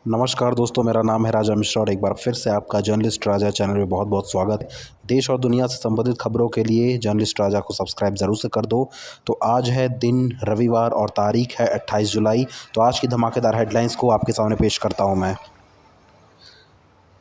नमस्कार दोस्तों, मेरा नाम है राजा मिश्रा और एक बार फिर से आपका जर्नलिस्ट राजा चैनल में बहुत बहुत स्वागत है। देश और दुनिया से संबंधित खबरों के लिए जर्नलिस्ट राजा को सब्सक्राइब ज़रूर से कर दो। तो आज है दिन रविवार और तारीख है 28 जुलाई। तो आज की धमाकेदार हेडलाइंस को आपके सामने पेश करता हूं मैं।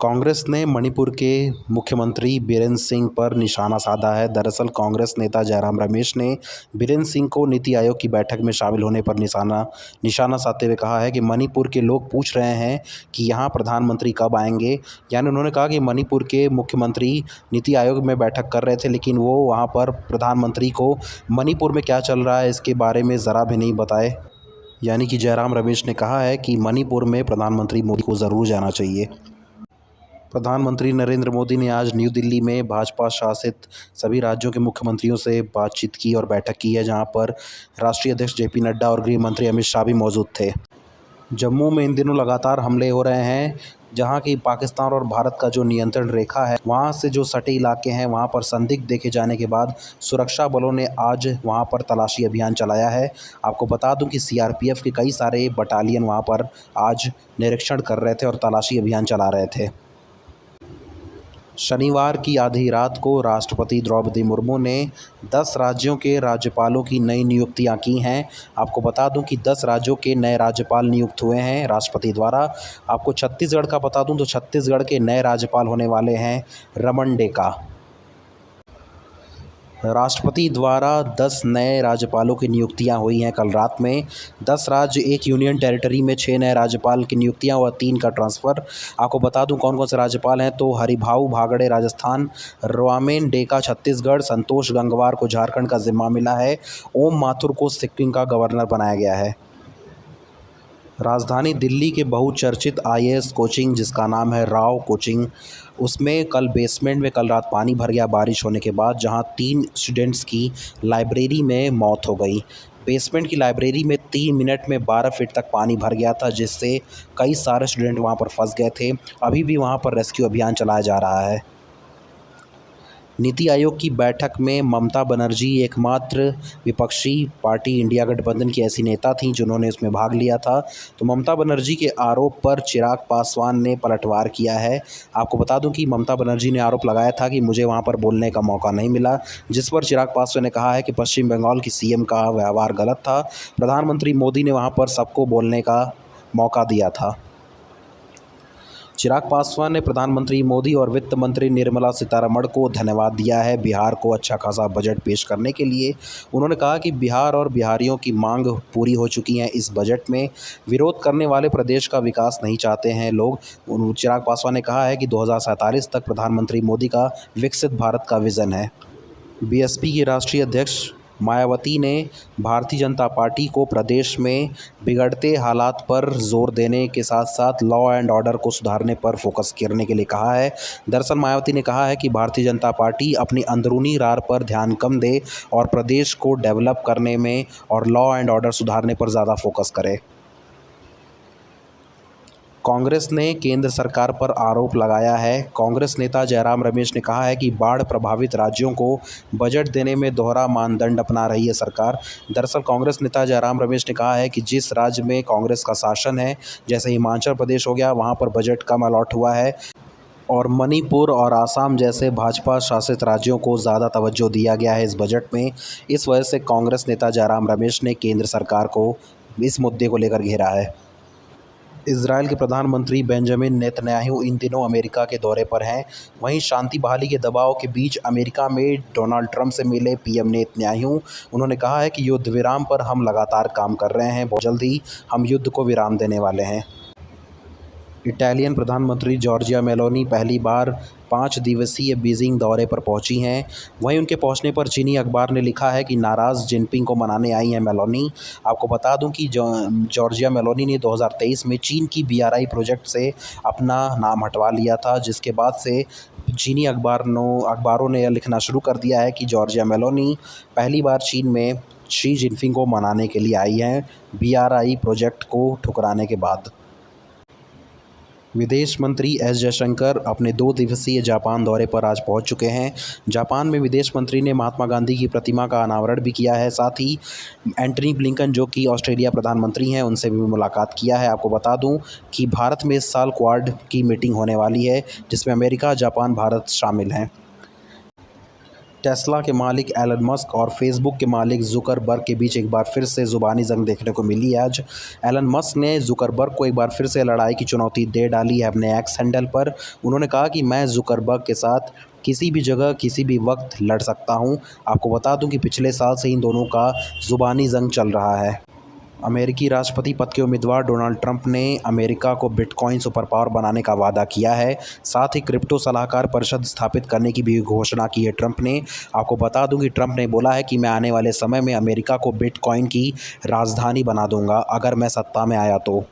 कांग्रेस ने मणिपुर के मुख्यमंत्री बीरेंद्र सिंह पर निशाना साधा है। दरअसल कांग्रेस नेता जयराम रमेश ने बीरेंद्र सिंह को नीति आयोग की बैठक में शामिल होने पर निशाना साधते हुए कहा है कि मणिपुर के लोग पूछ रहे हैं कि यहाँ प्रधानमंत्री कब आएंगे। यानी उन्होंने कहा कि मणिपुर के मुख्यमंत्री नीति आयोग में बैठक कर रहे थे, लेकिन वो वहाँ पर प्रधानमंत्री को मणिपुर में क्या चल रहा है इसके बारे में ज़रा भी नहीं बताए। यानी कि जयराम रमेश ने कहा है कि मणिपुर में प्रधानमंत्री मोदी को ज़रूर जाना चाहिए। प्रधानमंत्री नरेंद्र मोदी ने आज न्यू दिल्ली में भाजपा शासित सभी राज्यों के मुख्यमंत्रियों से बातचीत की और बैठक की है, जहां पर राष्ट्रीय अध्यक्ष जेपी नड्डा और गृह मंत्री अमित शाह भी मौजूद थे। जम्मू में इन दिनों लगातार हमले हो रहे हैं, जहां की पाकिस्तान और भारत का जो नियंत्रण रेखा है वहां से जो सटे इलाके हैं वहां पर संदिग्ध देखे जाने के बाद सुरक्षा बलों ने आज वहां पर तलाशी अभियान चलाया है। आपको बता दूं कि सीआरपीएफ के कई सारे बटालियन वहां पर आज निरीक्षण कर रहे थे और तलाशी अभियान चला रहे थे। शनिवार की आधी रात को राष्ट्रपति द्रौपदी मुर्मू ने 10 राज्यों के राज्यपालों की नई नियुक्तियां की हैं। आपको बता दूं कि 10 राज्यों के नए राज्यपाल नियुक्त हुए हैं राष्ट्रपति द्वारा। आपको छत्तीसगढ़ का बता दूं तो छत्तीसगढ़ के नए राज्यपाल होने वाले हैं रमन डेका। राष्ट्रपति द्वारा 10 नए राज्यपालों की नियुक्तियां हुई हैं कल रात में। 10 राज्य, एक यूनियन टेरिटरी में 6 नए राज्यपाल की नियुक्तियां और 3 का ट्रांसफ़र। आपको बता दूं कौन कौन से राज्यपाल हैं तो हरिभाऊ बागड़े राजस्थान, रोमेन डेका छत्तीसगढ़, संतोष गंगवार को झारखंड का जिम्मा मिला है, ओम माथुर को सिक्किम का गवर्नर बनाया गया है। राजधानी दिल्ली के बहुचर्चित आईएएस कोचिंग जिसका नाम है राव कोचिंग, उसमें कल बेसमेंट में कल रात पानी भर गया बारिश होने के बाद, जहां 3 स्टूडेंट्स की लाइब्रेरी में मौत हो गई। बेसमेंट की लाइब्रेरी में 3 मिनट में 12 फीट तक पानी भर गया था, जिससे कई सारे स्टूडेंट वहां पर फंस गए थे। अभी भी वहां पर रेस्क्यू अभियान चलाया जा रहा है। नीति आयोग की बैठक में ममता बनर्जी एकमात्र विपक्षी पार्टी इंडिया गठबंधन की ऐसी नेता थीं जिन्होंने इसमें भाग लिया था। तो ममता बनर्जी के आरोप पर चिराग पासवान ने पलटवार किया है। आपको बता दूं कि ममता बनर्जी ने आरोप लगाया था कि मुझे वहां पर बोलने का मौका नहीं मिला, जिस पर चिराग पासवान ने कहा है कि पश्चिम बंगाल की सीएम का व्यवहार गलत था। प्रधानमंत्री मोदी ने वहाँ पर सबको बोलने का मौका दिया था। चिराग पासवान ने प्रधानमंत्री मोदी और वित्त मंत्री निर्मला सीतारमण को धन्यवाद दिया है बिहार को अच्छा खासा बजट पेश करने के लिए। उन्होंने कहा कि बिहार और बिहारियों की मांग पूरी हो चुकी हैं। इस बजट में विरोध करने वाले प्रदेश का विकास नहीं चाहते हैं लोग। चिराग पासवान ने कहा है कि 2047 तक प्रधानमंत्री मोदी का विकसित भारत का विज़न है। बीएसपी की राष्ट्रीय अध्यक्ष मायावती ने भारतीय जनता पार्टी को प्रदेश में बिगड़ते हालात पर जोर देने के साथ साथ लॉ एंड ऑर्डर को सुधारने पर फोकस करने के लिए कहा है। दरअसल मायावती ने कहा है कि भारतीय जनता पार्टी अपनी अंदरूनी रार पर ध्यान कम दे और प्रदेश को डेवलप करने में और लॉ एंड ऑर्डर सुधारने पर ज़्यादा फोकस करे। कांग्रेस ने केंद्र सरकार पर आरोप लगाया है। कांग्रेस नेता जयराम रमेश ने कहा है कि बाढ़ प्रभावित राज्यों को बजट देने में दोहरा मानदंड अपना रही है सरकार। दरअसल कांग्रेस नेता जयराम रमेश ने कहा है कि जिस राज्य में कांग्रेस का शासन है, जैसे हिमाचल प्रदेश हो गया, वहां पर बजट कम अलॉट हुआ है और मणिपुर और आसाम जैसे भाजपा शासित राज्यों को ज़्यादा तवज्जो दिया गया है इस बजट में। इस वजह से कांग्रेस नेता जयराम रमेश ने केंद्र सरकार को इस मुद्दे को लेकर घेरा है। इजराइल के प्रधानमंत्री बेंजामिन नेतन्याहू इन दिनों अमेरिका के दौरे पर हैं। वहीं शांति बहाली के दबाव के बीच अमेरिका में डोनाल्ड ट्रंप से मिले पीएम नेतन्याहू। उन्होंने कहा है कि युद्ध विराम पर हम लगातार काम कर रहे हैं, बहुत जल्द ही हम युद्ध को विराम देने वाले हैं। इटालियन प्रधानमंत्री जॉर्जिया मेलोनी पहली बार 5 दिवसीय बीजिंग दौरे पर पहुंची हैं। वहीं उनके पहुंचने पर चीनी अखबार ने लिखा है कि नाराज़ जिनपिंग को मनाने आई हैं मेलोनी। आपको बता दूं कि जॉर्जिया मेलोनी ने 2023 में चीन की BRI प्रोजेक्ट से अपना नाम हटवा लिया था, जिसके बाद से चीनी अखबारों ने यह लिखना शुरू कर दिया है कि जॉर्जिया मेलोनी पहली बार चीन में शी जिनपिंग को मनाने के लिए आई हैं, BRI प्रोजेक्ट को ठुकराने के बाद। विदेश मंत्री एस जयशंकर अपने 2 दिवसीय जापान दौरे पर आज पहुंच चुके हैं। जापान में विदेश मंत्री ने महात्मा गांधी की प्रतिमा का अनावरण भी किया है। साथ ही एंटनी ब्लिंकन, जो कि ऑस्ट्रेलिया प्रधानमंत्री हैं, उनसे भी मुलाकात किया है। आपको बता दूं कि भारत में इस साल क्वाड की मीटिंग होने वाली है, जिसमें अमेरिका, जापान, भारत शामिल हैं। टेस्ला के मालिक एलन मस्क और फेसबुक के मालिक जुकरबर्ग के बीच एक बार फिर से ज़ुबानी जंग देखने को मिली है। आज एलन मस्क ने जुकरबर्ग को एक बार फिर से लड़ाई की चुनौती दे डाली है अपने एक्स हैंडल पर। उन्होंने कहा कि मैं जुकरबर्ग के साथ किसी भी जगह किसी भी वक्त लड़ सकता हूं। आपको बता दूं कि पिछले साल से इन दोनों का ज़ुबानी जंग चल रहा है। अमेरिकी राष्ट्रपति पद के उम्मीदवार डोनाल्ड ट्रंप ने अमेरिका को बिटकॉइन सुपर पावर बनाने का वादा किया है। साथ ही क्रिप्टो सलाहकार परिषद स्थापित करने की भी घोषणा की है ट्रंप ने। आपको बता दूं कि ट्रंप ने बोला है कि मैं आने वाले समय में अमेरिका को बिटकॉइन की राजधानी बना दूंगा अगर मैं सत्ता में आया तो।